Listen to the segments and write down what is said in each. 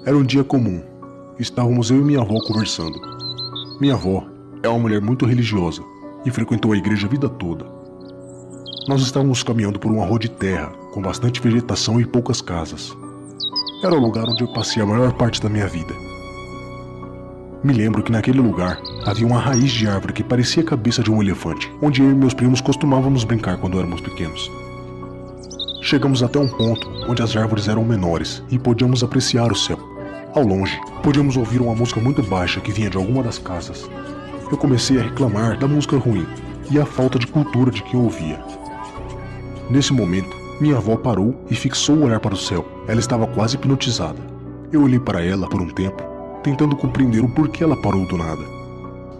Era um dia comum. Estávamos eu e minha avó conversando. Minha avó é uma mulher muito religiosa e frequentou a igreja a vida toda. Nós estávamos caminhando por uma rua de terra, com bastante vegetação e poucas casas. Era o lugar onde eu passei a maior parte da minha vida. Me lembro que naquele lugar havia uma raiz de árvore que parecia a cabeça de um elefante, onde eu e meus primos costumávamos brincar quando éramos pequenos. Chegamos até um ponto onde as árvores eram menores e podíamos apreciar o céu. Ao longe, podíamos ouvir uma música muito baixa que vinha de alguma das casas. Eu comecei a reclamar da música ruim e a falta de cultura de quem ouvia. Nesse momento, minha avó parou e fixou o olhar para o céu. Ela estava quase hipnotizada. Eu olhei para ela por um tempo, tentando compreender o porquê ela parou do nada.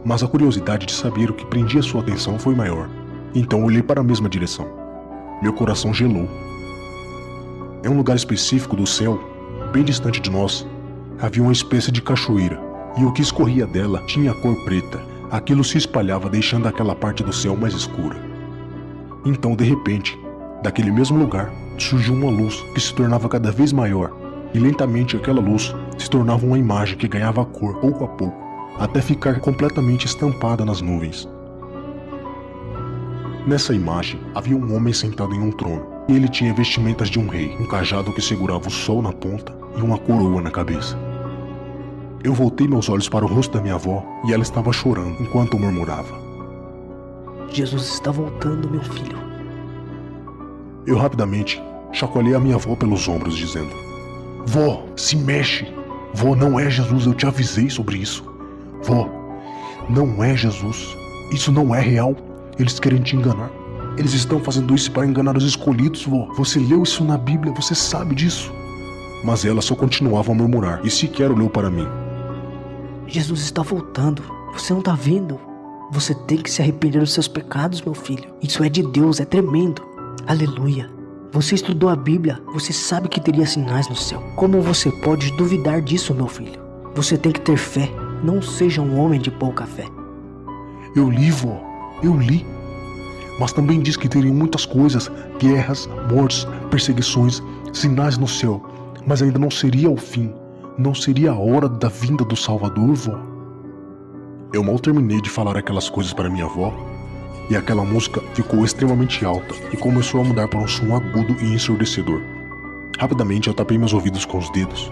Mas a curiosidade de saber o que prendia sua atenção foi maior. Então olhei para a mesma direção. Meu coração gelou. Em um lugar específico do céu, bem distante de nós, havia uma espécie de cachoeira, e o que escorria dela tinha cor preta. Aquilo se espalhava, deixando aquela parte do céu mais escura. Então, de repente, daquele mesmo lugar, surgiu uma luz que se tornava cada vez maior, e lentamente aquela luz se tornava uma imagem que ganhava cor pouco a pouco, até ficar completamente estampada nas nuvens. Nessa imagem havia um homem sentado em um trono, e ele tinha vestimentas de um rei, um cajado que segurava o sol na ponta e uma coroa na cabeça. Eu voltei meus olhos para o rosto da minha avó e ela estava chorando enquanto murmurava: Jesus está voltando, meu filho. Eu rapidamente chacoalhei a minha avó pelos ombros, dizendo: Vó, se mexe! Vó, não é Jesus, eu te avisei sobre isso. Vó, não é Jesus. Isso não é real. Eles querem te enganar. Eles estão fazendo isso para enganar os escolhidos, vó. Você leu isso na Bíblia, você sabe disso. Mas ela só continuava a murmurar e sequer olhou para mim. Jesus está voltando. Você não está vendo? Você tem que se arrepender dos seus pecados, meu filho. Isso é de Deus, é tremendo. Aleluia. Você estudou a Bíblia, você sabe que teria sinais no céu. Como você pode duvidar disso, meu filho? Você tem que ter fé, não seja um homem de pouca fé. Eu li, vó, eu li. Mas também diz que teriam muitas coisas, guerras, mortes, perseguições, sinais no céu. Mas ainda não seria o fim, não seria a hora da vinda do Salvador, vó. Eu mal terminei de falar aquelas coisas para minha avó, e aquela música ficou extremamente alta e começou a mudar para um som agudo e ensurdecedor. Rapidamente eu tapei meus ouvidos com os dedos,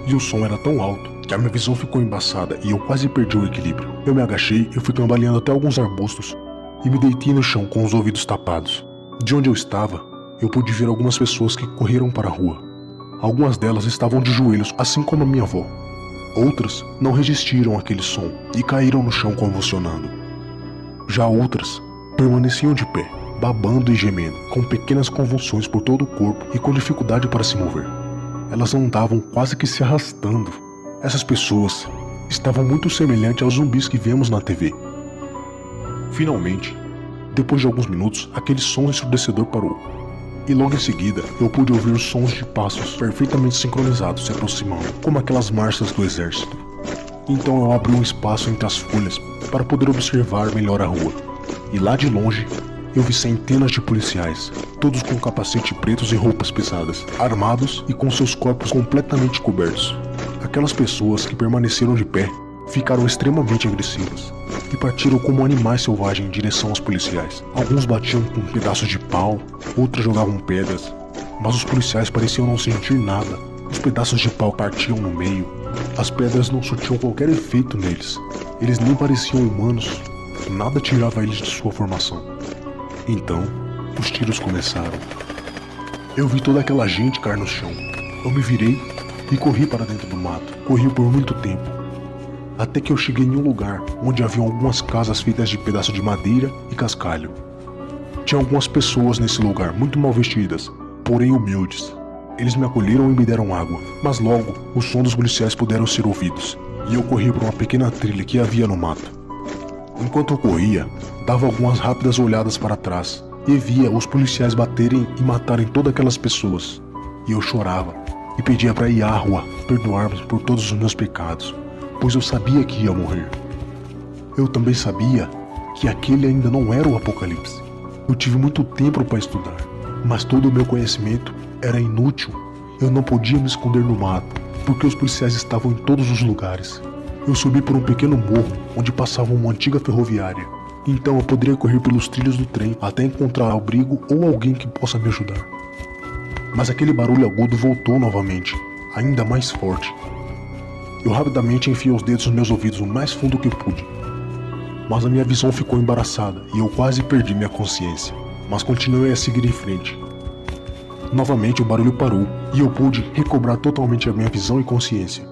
e o som era tão alto que a minha visão ficou embaçada e eu quase perdi o equilíbrio. Eu me agachei e fui cambaleando até alguns arbustos e me deitei no chão com os ouvidos tapados. De onde eu estava, eu pude ver algumas pessoas que correram para a rua. Algumas delas estavam de joelhos, assim como a minha avó. Outras não resistiram àquele som e caíram no chão convulsionando. Já outras permaneciam de pé, babando e gemendo, com pequenas convulsões por todo o corpo e com dificuldade para se mover. Elas andavam quase que se arrastando. Essas pessoas estavam muito semelhantes aos zumbis que vemos na TV. Finalmente, depois de alguns minutos, aquele som ensurdecedor parou. E logo em seguida, eu pude ouvir sons de passos perfeitamente sincronizados se aproximando, como aquelas marchas do exército. Então eu abri um espaço entre as folhas para poder observar melhor a rua. E lá de longe, eu vi centenas de policiais, todos com capacete pretos e roupas pesadas, armados e com seus corpos completamente cobertos. Aquelas pessoas que permaneceram de pé ficaram extremamente agressivas e partiram como animais selvagens em direção aos policiais. Alguns batiam com pedaços de pau, outros jogavam pedras, mas os policiais pareciam não sentir nada. Os pedaços de pau partiam no meio, as pedras não surtiam qualquer efeito neles. Eles nem pareciam humanos, nada tirava eles de sua formação. Então, os tiros começaram. Eu vi toda aquela gente cair no chão. Eu me virei e corri para dentro do mato. Corri por muito tempo, até que eu cheguei em um lugar onde havia algumas casas feitas de pedaços de madeira e cascalho. Tinha algumas pessoas nesse lugar, muito mal vestidas, porém humildes. Eles me acolheram e me deram água, mas logo o som dos policiais puderam ser ouvidos, e eu corri por uma pequena trilha que havia no mato. Enquanto eu corria, dava algumas rápidas olhadas para trás e via os policiais baterem e matarem todas aquelas pessoas. E eu chorava e pedia para Yahweh perdoar-me por todos os meus pecados, pois eu sabia que ia morrer. Eu também sabia que aquele ainda não era o Apocalipse. Eu tive muito tempo para estudar, mas todo o meu conhecimento era inútil. Eu não podia me esconder no mato, porque os policiais estavam em todos os lugares. Eu subi por um pequeno morro onde passava uma antiga ferroviária. Então eu poderia correr pelos trilhos do trem até encontrar abrigo ou alguém que possa me ajudar. Mas aquele barulho agudo voltou novamente, ainda mais forte. Eu rapidamente enfiei os dedos nos meus ouvidos o mais fundo que pude. Mas a minha visão ficou embaraçada e eu quase perdi minha consciência. Mas continuei a seguir em frente. Novamente o barulho parou e eu pude recobrar totalmente a minha visão e consciência.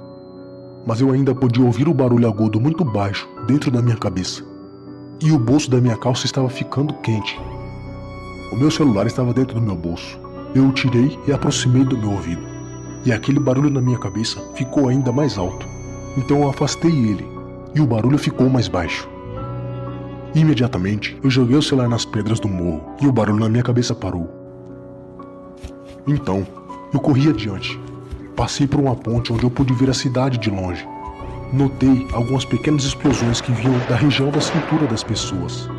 Mas eu ainda podia ouvir o barulho agudo muito baixo dentro da minha cabeça. E o bolso da minha calça estava ficando quente. O meu celular estava dentro do meu bolso. Eu o tirei e aproximei do meu ouvido. E aquele barulho na minha cabeça ficou ainda mais alto. Então eu afastei ele e o barulho ficou mais baixo. Imediatamente eu joguei o celular nas pedras do morro e o barulho na minha cabeça parou. Então eu corri adiante. Passei por uma ponte onde eu pude ver a cidade de longe. Notei algumas pequenas explosões que vinham da região da cintura das pessoas.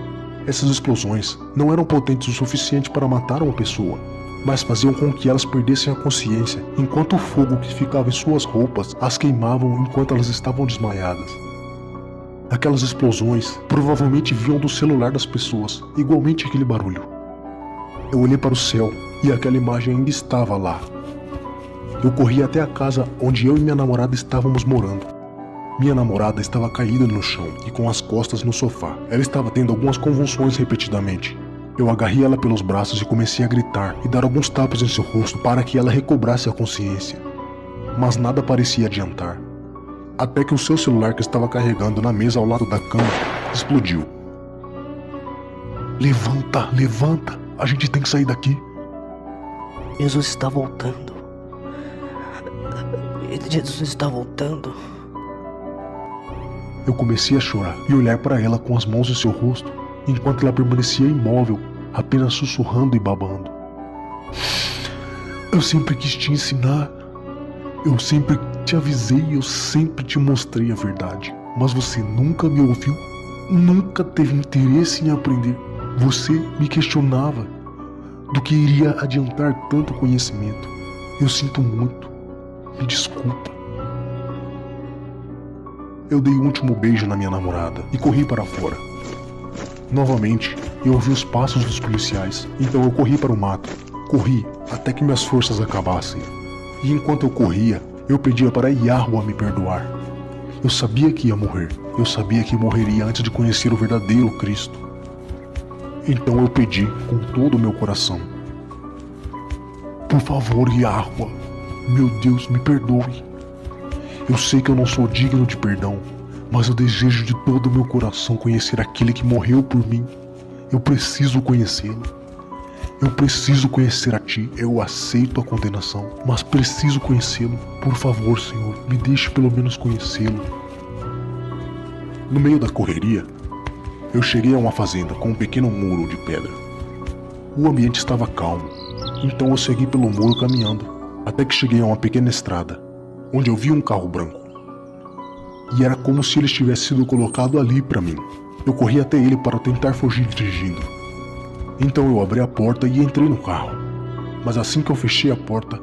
Essas explosões não eram potentes o suficiente para matar uma pessoa, mas faziam com que elas perdessem a consciência, enquanto o fogo que ficava em suas roupas as queimavam enquanto elas estavam desmaiadas. Aquelas explosões provavelmente vinham do celular das pessoas, igualmente aquele barulho. Eu olhei para o céu e aquela imagem ainda estava lá. Eu corri até a casa onde eu e minha namorada estávamos morando. Minha namorada estava caída no chão e com as costas no sofá. Ela estava tendo algumas convulsões repetidamente. Eu agarrei ela pelos braços e comecei a gritar e dar alguns tapas em seu rosto para que ela recobrasse a consciência. Mas nada parecia adiantar. Até que o seu celular que estava carregando na mesa ao lado da cama explodiu. Levanta, levanta! A gente tem que sair daqui! Jesus está voltando. Jesus está voltando. Eu comecei a chorar e olhar para ela com as mãos em seu rosto, enquanto ela permanecia imóvel, apenas sussurrando e babando. Eu sempre quis te ensinar. Eu sempre te avisei, eu sempre te mostrei a verdade. Mas você nunca me ouviu, nunca teve interesse em aprender. Você me questionava do que iria adiantar tanto conhecimento. Eu sinto muito. Me desculpa. Eu dei o último beijo na minha namorada e corri para fora. Novamente, eu ouvi os passos dos policiais, então eu corri para o mato. Corri até que minhas forças acabassem. E enquanto eu corria, eu pedia para Yahweh me perdoar. Eu sabia que ia morrer. Eu sabia que morreria antes de conhecer o verdadeiro Cristo. Então eu pedi com todo o meu coração. Por favor, Yahweh, meu Deus, me perdoe. Eu sei que eu não sou digno de perdão, mas eu desejo de todo o meu coração conhecer aquele que morreu por mim. Eu preciso conhecê-lo. Eu preciso conhecer a ti. Eu aceito a condenação, mas preciso conhecê-lo. Por favor, Senhor, me deixe pelo menos conhecê-lo. No meio da correria, eu cheguei a uma fazenda com um pequeno muro de pedra. O ambiente estava calmo, então eu segui pelo muro caminhando, até que cheguei a uma pequena estrada, onde eu vi um carro branco. E era como se ele tivesse sido colocado ali para mim. Eu corri até ele para tentar fugir dirigindo. Então eu abri a porta e entrei no carro. Mas assim que eu fechei a porta,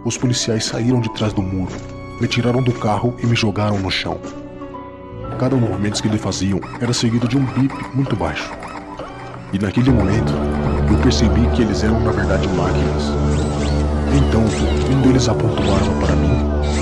os policiais saíram de trás do muro, me tiraram do carro e me jogaram no chão. Cada movimento que eles faziam era seguido de um bip muito baixo. E naquele momento, eu percebi que eles eram na verdade máquinas. Então, um deles apontou a arma para mim